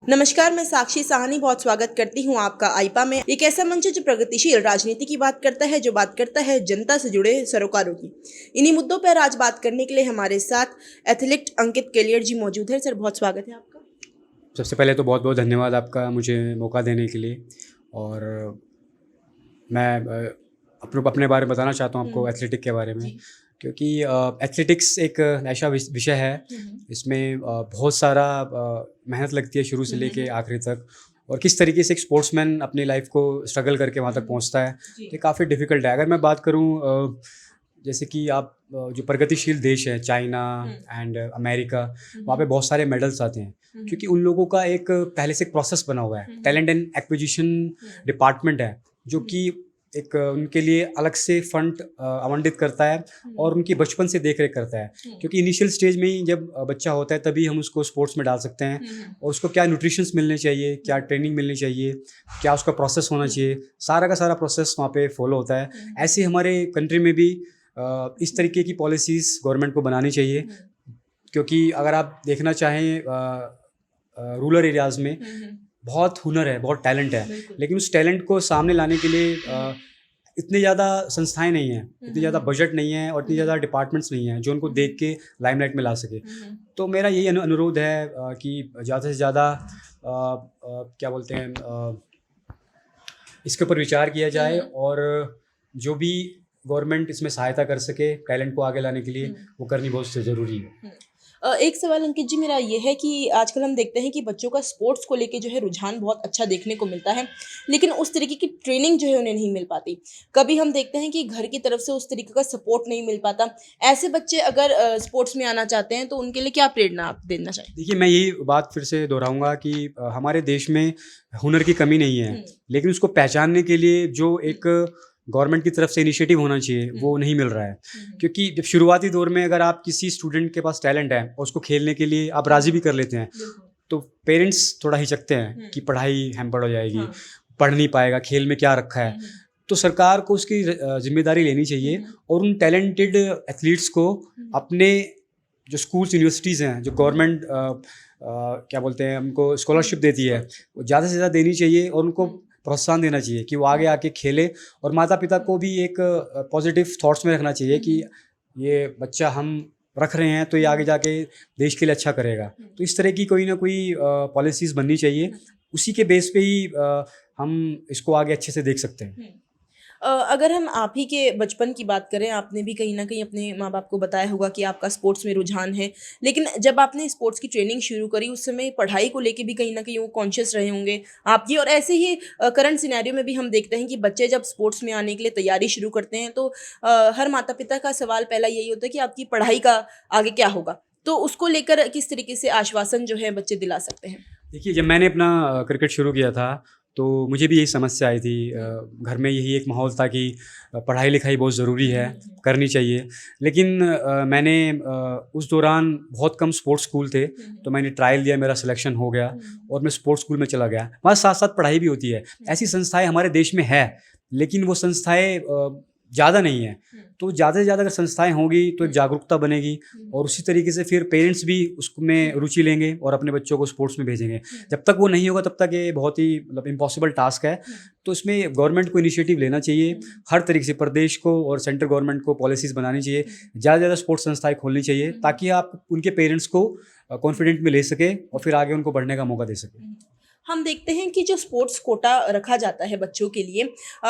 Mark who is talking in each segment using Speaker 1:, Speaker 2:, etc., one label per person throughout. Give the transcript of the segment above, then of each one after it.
Speaker 1: नमस्कार, मैं साक्षी साहनी बहुत स्वागत करती हूँ आपका आईपा में। एक ऐसा मंच है जो प्रगतिशील राजनीति की बात करता है, जो बात करता है जनता से जुड़े सरोकारों की। इन्हीं मुद्दों पर आज बात करने के लिए हमारे साथ एथलीट अंकित केलियर जी मौजूद है। सर, बहुत स्वागत है आपका।
Speaker 2: सबसे पहले तो बहुत बहुत धन्यवाद आपका मुझे मौका देने के लिए। और मैं अपने बारे में बताना चाहता हूँ आपको एथलेटिक के बारे में,
Speaker 1: जी।
Speaker 2: क्योंकि एथलेटिक्स एक ऐसा विषय है। इसमें बहुत सारा मेहनत लगती है शुरू से लेके आखिरी तक, और किस तरीके से एक स्पोर्ट्समैन अपनी लाइफ को स्ट्रगल करके वहाँ तक पहुँचता है,
Speaker 1: जी।
Speaker 2: ये काफ़ी डिफ़िकल्ट है। अगर मैं बात करूँ जैसे कि आप जो प्रगतिशील देश है चाइना एंड अमेरिका, वहाँ पे बहुत सारे मेडल्स आते हैं, क्योंकि उन लोगों का एक पहले से एक प्रोसेस बना हुआ है। टैलेंट एंड एक्विजिशन डिपार्टमेंट है जो कि एक उनके लिए अलग से फंड आवंटित करता है और उनकी बचपन से देख रेख करता है, क्योंकि इनिशियल स्टेज में ही जब बच्चा होता है तभी हम उसको स्पोर्ट्स में डाल सकते हैं। और उसको क्या न्यूट्रिशंस मिलने चाहिए, क्या ट्रेनिंग मिलनी चाहिए, क्या उसका प्रोसेस होना चाहिए, सारा का सारा प्रोसेस वहाँ पे फॉलो होता है। ऐसे हमारे कंट्री में भी इस तरीके की पॉलिसीज़ गवर्नमेंट को बनानी चाहिए, क्योंकि अगर आप देखना चाहें रूरल एरियाज़ में बहुत हुनर है, बहुत टैलेंट है, लेकिन उस टैलेंट को सामने लाने के लिए इतनी ज़्यादा संस्थाएं नहीं हैं, इतनी ज़्यादा बजट नहीं है और इतनी ज़्यादा डिपार्टमेंट्स नहीं हैं जो उनको देख के लाइमलाइट में ला सके। तो मेरा यही अनुरोध है कि ज़्यादा से ज़्यादा क्या बोलते हैं, इसके ऊपर विचार किया जाए, और जो भी गवर्नमेंट इसमें सहायता कर सके टैलेंट को आगे लाने के लिए, वो करनी बहुत ज़रूरी है।
Speaker 1: एक सवाल अंकित जी मेरा ये है कि आजकल हम देखते हैं कि बच्चों का स्पोर्ट्स को लेके जो है रुझान बहुत अच्छा देखने को मिलता है, लेकिन उस तरीके की ट्रेनिंग जो है उन्हें नहीं मिल पाती। कभी हम देखते हैं कि घर की तरफ से उस तरीके का सपोर्ट नहीं मिल पाता। ऐसे बच्चे अगर स्पोर्ट्स में आना चाहते हैं तो उनके लिए क्या प्रेरणा आप देना चाहें?
Speaker 2: देखिए, मैं यही बात फिर से दोहराऊँगा कि हमारे देश में हुनर की कमी नहीं है, लेकिन उसको पहचानने के लिए जो एक गवर्नमेंट की तरफ से इनिशिएटिव होना चाहिए, वो नहीं मिल रहा है। क्योंकि जब शुरुआती दौर में अगर आप किसी स्टूडेंट के पास टैलेंट है और उसको खेलने के लिए आप राज़ी भी कर लेते हैं, तो पेरेंट्स थोड़ा हिचकते हैं कि पढ़ाई हैम्पर्ड हो जाएगी, पढ़ नहीं पाएगा, खेल में क्या रखा है। तो सरकार को उसकी ज़िम्मेदारी लेनी चाहिए और उन टैलेंटेड एथलीट्स को अपने जो स्कूल्स यूनिवर्सिटीज़ हैं, जो गवर्नमेंट क्या बोलते हैं, उनको स्कॉलरशिप देती है, वो ज़्यादा से ज़्यादा देनी चाहिए और उनको प्रोत्साहन देना चाहिए कि वो आगे आके खेले। और माता पिता को भी एक पॉजिटिव थॉट्स में रखना चाहिए कि ये बच्चा हम रख रहे हैं तो ये आगे जाके देश के लिए अच्छा करेगा। तो इस तरह की कोई ना कोई पॉलिसीज़ बननी चाहिए, उसी के बेस पे ही हम इसको आगे अच्छे से देख सकते हैं।
Speaker 1: अगर हम आप ही के बचपन की बात करें, आपने भी कहीं न कहीं अपने माँ-बाप को बताया होगा कि आपका स्पोर्ट्स में रुझान है। लेकिन जब आपने स्पोर्ट्स की ट्रेनिंग शुरू करी, उस समय पढ़ाई को लेके भी कहीं न कहीं वो कॉन्शियस रहे होंगे आपकी। और ऐसे ही करंट सिनेरियो में भी हम देखते हैं कि बच्चे जब स्पोर्ट्स में आने के लिए तैयारी शुरू करते हैं, तो हर माता-पिता का सवाल पहला यही होता है कि आपकी पढ़ाई का आगे क्या होगा? तो उसको लेकर किस तरीके से आश्वासन जो है बच्चे दिला सकते हैं?
Speaker 2: देखिए, जब मैंने अपना क्रिकेट शुरू किया था तो मुझे भी यही समस्या आई थी। घर में यही एक माहौल था कि पढ़ाई लिखाई बहुत ज़रूरी है, करनी चाहिए। लेकिन मैंने उस दौरान बहुत कम स्पोर्ट्स स्कूल थे, तो मैंने ट्रायल दिया, मेरा सिलेक्शन हो गया और मैं स्पोर्ट्स स्कूल में चला गया। वहाँ साथ साथ पढ़ाई भी होती है। ऐसी संस्थाएं हमारे देश में है, लेकिन वो संस्थाएं ज़्यादा नहीं है। तो ज़्यादा से ज़्यादा अगर संस्थाएं होंगी तो एक जागरूकता बनेगी, और उसी तरीके से फिर पेरेंट्स भी उसमें रुचि लेंगे और अपने बच्चों को स्पोर्ट्स में भेजेंगे। जब तक वो नहीं होगा तब तक ये बहुत ही मतलब इम्पॉसिबल टास्क है। तो इसमें गवर्नमेंट को इनिशिएटिव लेना चाहिए, हर तरीके से प्रदेश को और सेंट्रल गवर्नमेंट को पॉलिसीज़ बनानी चाहिए, ज़्यादा से ज़्यादा स्पोर्ट्स संस्थाएं खोलनी चाहिए, ताकि आप उनके पेरेंट्स को कॉन्फिडेंट में ले सकें और फिर आगे उनको बढ़ने का मौका दे सकें।
Speaker 1: हम देखते हैं कि जो स्पोर्ट्स कोटा रखा जाता है बच्चों के लिए,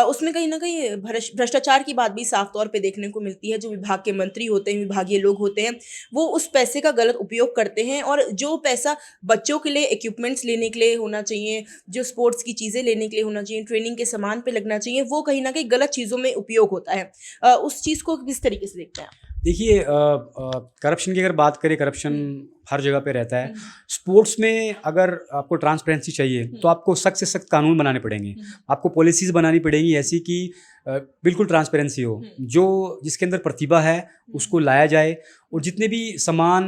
Speaker 1: उसमें कहीं न कहीं भ्रष्टाचार की बात भी साफ तौर पे देखने को मिलती है। जो विभाग के मंत्री होते हैं, विभागीय लोग होते हैं, वो उस पैसे का गलत उपयोग करते हैं, और जो पैसा बच्चों के लिए इक्विपमेंट्स लेने के लिए होना चाहिए, जो स्पोर्ट्स की चीज़ें लेने के लिए होना चाहिए, ट्रेनिंग के सामान पे लगना चाहिए, वो कहीं न कहीं गलत चीज़ों में उपयोग होता है। उस चीज़ को किस तरीके से देखते हैं आप?
Speaker 2: देखिए, करप्शन की अगर बात करें, करप्शन हर जगह पे रहता है। स्पोर्ट्स में अगर आपको ट्रांसपेरेंसी चाहिए तो आपको सख्त से सख्त कानून बनाने पड़ेंगे, आपको पॉलिसीज़ बनानी पड़ेंगी ऐसी कि बिल्कुल ट्रांसपेरेंसी हो, जो जिसके अंदर प्रतिभा है उसको लाया जाए, और जितने भी सामान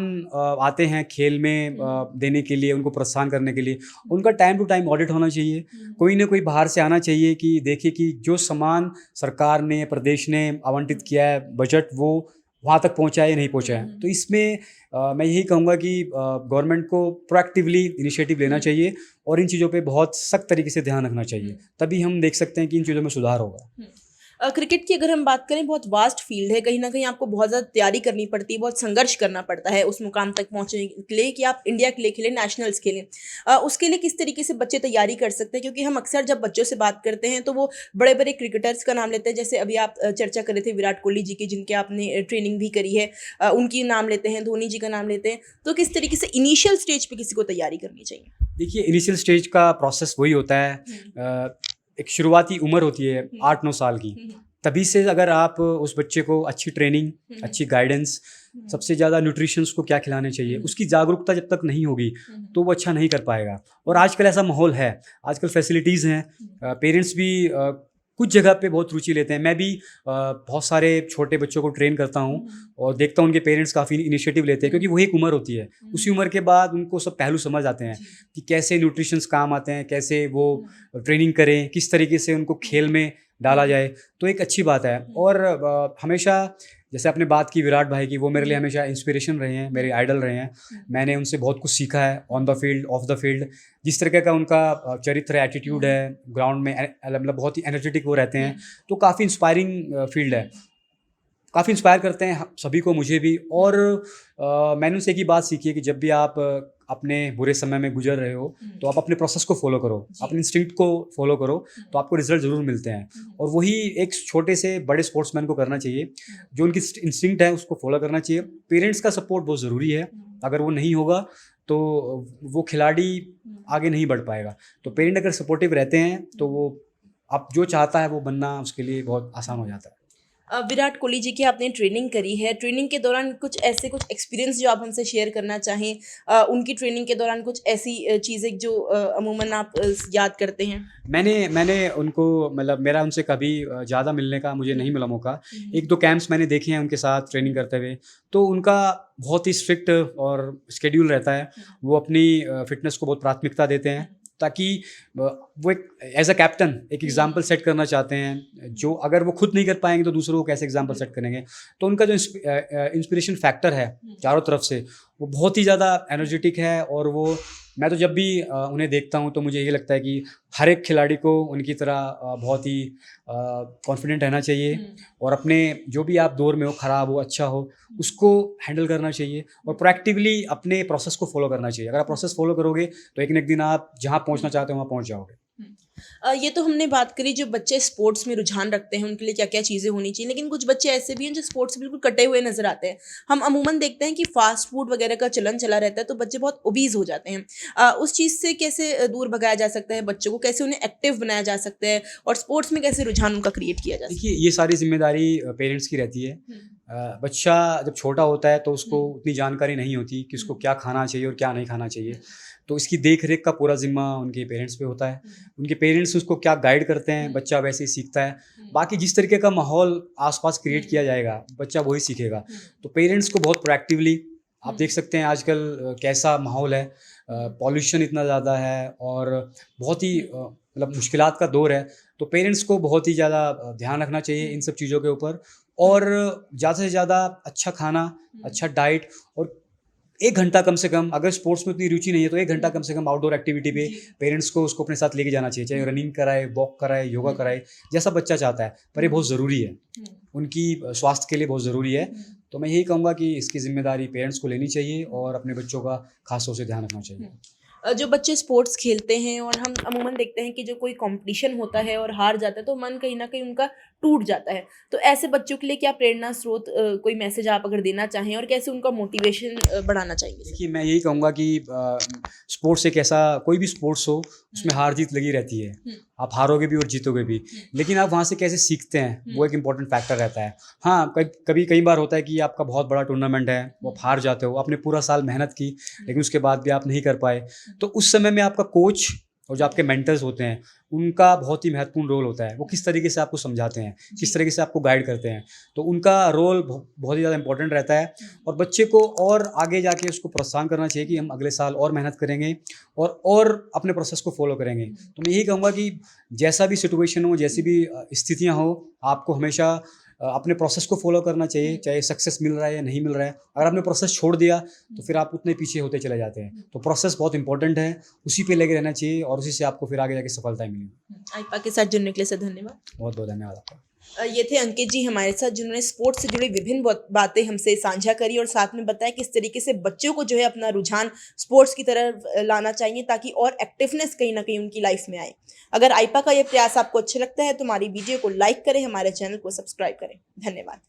Speaker 2: आते हैं खेल में देने के लिए, उनको प्रोत्साहन करने के लिए, उनका टाइम टू टाइम ऑडिट होना चाहिए। कोई ना कोई बाहर से आना चाहिए कि देखिए कि जो सामान सरकार ने, प्रदेश ने आवंटित किया है बजट, वो वहाँ तक पहुँचा है या नहीं पहुँचा है। तो इसमें मैं यही कहूँगा कि गवर्नमेंट को प्रोएक्टिवली इनिशिएटिव लेना चाहिए और इन चीज़ों पे बहुत सख्त तरीके से ध्यान रखना चाहिए, तभी हम देख सकते हैं कि इन चीज़ों में सुधार होगा।
Speaker 1: क्रिकेट की अगर हम बात करें, बहुत वास्ट फील्ड है, कहीं ना कहीं आपको बहुत ज़्यादा तैयारी करनी पड़ती है, बहुत संघर्ष करना पड़ता है उस मुकाम तक पहुंचने के लिए कि आप इंडिया के लिए खेलें, नेशनल्स खेलें। उसके लिए किस तरीके से बच्चे तैयारी कर सकते हैं? क्योंकि हम अक्सर जब बच्चों से बात करते हैं तो वो बड़े बड़े क्रिकेटर्स का नाम लेते हैं, जैसे अभी आप चर्चा कर रहे थे विराट कोहली जी की, जिनके आपने ट्रेनिंग भी करी है, उनकी नाम लेते हैं, धोनी जी का नाम लेते हैं। तो किस तरीके से इनिशियल स्टेज पे किसी को तैयारी करनी चाहिए?
Speaker 2: देखिए, इनिशियल स्टेज का प्रोसेस वही होता है, एक शुरुआती उम्र होती है 8-9 साल की। तभी से अगर आप उस बच्चे को अच्छी ट्रेनिंग, अच्छी गाइडेंस, सबसे ज़्यादा न्यूट्रिशंस को क्या खिलाने चाहिए, उसकी जागरूकता जब तक नहीं होगी तो वो अच्छा नहीं कर पाएगा। और आजकल ऐसा माहौल है, आजकल फैसिलिटीज़ हैं, पेरेंट्स भी कुछ जगह पे बहुत रुचि लेते हैं। मैं भी बहुत सारे छोटे बच्चों को ट्रेन करता हूँ और देखता हूँ उनके पेरेंट्स काफ़ी इनिशिएटिव लेते हैं, क्योंकि वही एक उम्र होती है। उसी उम्र के बाद उनको सब पहलू समझ आते हैं कि कैसे न्यूट्रिशंस काम आते हैं, कैसे वो ट्रेनिंग करें, किस तरीके से उनको खेल में डाला जाए। तो एक अच्छी बात है। और हमेशा जैसे आपने बात की विराट भाई की, वो मेरे लिए हमेशा इंस्पिरेशन रहे हैं, मेरे आइडल रहे हैं। मैंने उनसे बहुत कुछ सीखा है, on the field, of the field. जिस तरीके का उनका चरित्र, एटीट्यूड है, ग्राउंड में मतलब बहुत ही एनर्जेटिक वो रहते हैं, तो काफ़ी इंस्पायरिंग फील्ड है, काफ़ी इंस्पायर करते हैं सभी को, मुझे भी। और मैंने उनसे एक ही बात सीखी है कि जब भी आप अपने बुरे समय में गुजर रहे हो तो आप अपने प्रोसेस को फॉलो करो, अपने इंस्टिंक्ट को फॉलो करो, तो आपको रिजल्ट ज़रूर मिलते हैं। और वही एक छोटे से बड़े स्पोर्ट्समैन को करना चाहिए, जो उनकी इंस्टिंक्ट है उसको फॉलो करना चाहिए। पेरेंट्स का सपोर्ट बहुत ज़रूरी है, अगर वो नहीं होगा तो वो खिलाड़ी आगे नहीं बढ़ पाएगा। तो पेरेंट अगर सपोर्टिव रहते हैं तो वो आप जो चाहता है वो बनना उसके लिए बहुत आसान हो जाता है।
Speaker 1: विराट कोहली जी की आपने ट्रेनिंग करी है, ट्रेनिंग के दौरान कुछ एक्सपीरियंस जो आप हमसे शेयर करना चाहें, उनकी ट्रेनिंग के दौरान कुछ ऐसी चीज़ें जो अमूमन आप याद करते हैं?
Speaker 2: मैंने उनको मतलब मेरा उनसे कभी ज़्यादा मिलने का मुझे नहीं मिला मौका। 1-2 कैंप्स मैंने देखे हैं उनके साथ ट्रेनिंग करते हुए, तो उनका बहुत ही स्ट्रिक्ट और शेड्यूल रहता है। वो अपनी फ़िटनेस को बहुत प्राथमिकता देते हैं, ताकि वो एक एज अ कैप्टन एक एग्जाम्पल सेट करना चाहते हैं, जो अगर वो खुद नहीं कर पाएंगे तो दूसरों को कैसे एग्जाम्पल सेट करेंगे। तो उनका जो इंस्पिरेशन फैक्टर है चारों तरफ से, वो बहुत ही ज़्यादा एनर्जेटिक है। और वो मैं तो जब भी उन्हें देखता हूँ तो मुझे ये लगता है कि हर एक खिलाड़ी को उनकी तरह बहुत ही कॉन्फिडेंट रहना चाहिए, और अपने जो भी आप दौर में हो, ख़राब हो, अच्छा हो, उसको हैंडल करना चाहिए और प्रोएक्टिवली अपने प्रोसेस को फॉलो करना चाहिए। अगर आप प्रोसेस फॉलो करोगे तो एक न एक दिन आप जहाँ पहुँचना चाहते हो वहाँ पहुँच जाओगे।
Speaker 1: ये तो हमने बात करी जो बच्चे स्पोर्ट्स में रुझान रखते हैं उनके लिए क्या क्या चीज़ें होनी चाहिए, लेकिन कुछ बच्चे ऐसे भी हैं जो स्पोर्ट्स से बिल्कुल कटे हुए नजर आते हैं। हम अमूमन देखते हैं कि फास्ट फूड वगैरह का चलन चला रहता है, तो बच्चे बहुत ओबीज हो जाते हैं। उस चीज़ से कैसे दूर भगाया जा सकता है बच्चों को, कैसे उन्हें एक्टिव बनाया जा सकता है और स्पोर्ट्स में कैसे रुझान उनका क्रिएट किया जा सकता है?
Speaker 2: देखिए, ये सारी जिम्मेदारी पेरेंट्स की रहती है। बच्चा जब छोटा होता है तो उसको उतनी जानकारी नहीं होती कि उसको क्या खाना चाहिए और क्या नहीं खाना चाहिए, तो इसकी देख रेख का पूरा जिम्मा उनके पेरेंट्स पे होता है। उनके पेरेंट्स उसको क्या गाइड करते हैं, बच्चा वैसे ही सीखता है। बाकी जिस तरीके का माहौल आसपास क्रिएट किया जाएगा, बच्चा वही सीखेगा। तो पेरेंट्स को बहुत प्रोएक्टिवली, आप देख सकते हैं आजकल कैसा माहौल है, पॉल्यूशन इतना ज़्यादा है और बहुत ही मतलब मुश्किलात का दौर है। तो पेरेंट्स को बहुत ही ज़्यादा ध्यान रखना चाहिए इन सब चीज़ों के ऊपर, और ज़्यादा से ज़्यादा अच्छा खाना, अच्छा डाइट, और 1 घंटा कम से कम, अगर स्पोर्ट्स में उतनी रुचि नहीं है तो 1 घंटा कम से कम आउटडोर एक्टिविटी पे पेरेंट्स को उसको अपने साथ लेके जाना चाहिए। चाहे रनिंग कराए, वॉक कराए, योगा कराए, जैसा बच्चा चाहता है, पर ये बहुत ज़रूरी है, उनकी स्वास्थ्य के लिए बहुत ज़रूरी है। तो मैं यही कहूँगा कि इसकी जिम्मेदारी पेरेंट्स को लेनी चाहिए और अपने बच्चों का खास तौर से ध्यान रखना चाहिए।
Speaker 1: जो बच्चे स्पोर्ट्स खेलते हैं और हम अमूमन देखते हैं कि जो कोई कंपटीशन होता है और हार जाता है तो मन कहीं ना कहीं उनका टूट जाता है, तो ऐसे बच्चों के लिए क्या प्रेरणा स्रोत, कोई मैसेज आप अगर देना चाहें और कैसे उनका मोटिवेशन बढ़ाना चाहिए?
Speaker 2: देखिए, मैं यही कहूँगा कि स्पोर्ट्स एक ऐसा, कोई भी स्पोर्ट्स हो उसमें हार जीत लगी रहती है, आप हारोगे भी और जीतोगे भी, लेकिन आप वहाँ से कैसे सीखते हैं वो एक इम्पॉर्टेंट फैक्टर रहता है। हाँ, कई बार होता है कि आपका बहुत बड़ा टूर्नामेंट है, वो आप हार जाते हो, आपने पूरा साल मेहनत की लेकिन उसके बाद भी आप नहीं कर पाए, तो उस समय में आपका कोच और जो आपके मेंटर्स होते हैं उनका बहुत ही महत्वपूर्ण रोल होता है। वो किस तरीके से आपको समझाते हैं, किस तरीके से आपको गाइड करते हैं, तो उनका रोल बहुत ही ज़्यादा इंपॉर्टेंट रहता है। और बच्चे को और आगे जाके उसको प्रोत्साहन करना चाहिए कि हम अगले साल और मेहनत करेंगे और अपने प्रोसेस को फॉलो करेंगे। तो मैं यही कहूँगा कि जैसा भी सिचुएशन हो, जैसी भी स्थितियाँ हो, आपको हमेशा अपने प्रोसेस को फॉलो करना चाहिए, चाहे सक्सेस मिल रहा है या नहीं मिल रहा है। अगर आपने प्रोसेस छोड़ दिया तो फिर आप उतने पीछे होते चले जाते हैं। तो प्रोसेस बहुत इंपॉर्टेंट है, उसी पे लगे रहना चाहिए और उसी से आपको फिर आगे जाके सफलताएं मिलेंगी।
Speaker 1: आईपा के साथ जुड़ने के लिए सर धन्यवाद।
Speaker 2: बहुत बहुत धन्यवाद आपका।
Speaker 1: ये थे अंकित जी हमारे साथ, जिन्होंने स्पोर्ट्स से जुड़ी विभिन्न बातें हमसे साझा करी और साथ में बताया किस तरीके से बच्चों को जो है अपना रुझान स्पोर्ट्स की तरफ लाना चाहिए ताकि और एक्टिवनेस कहीं ना कहीं उनकी लाइफ में आए। अगर आईपा का ये प्रयास आपको अच्छा लगता है तो हमारी वीडियो को लाइक करें, हमारे चैनल को सब्सक्राइब करें। धन्यवाद।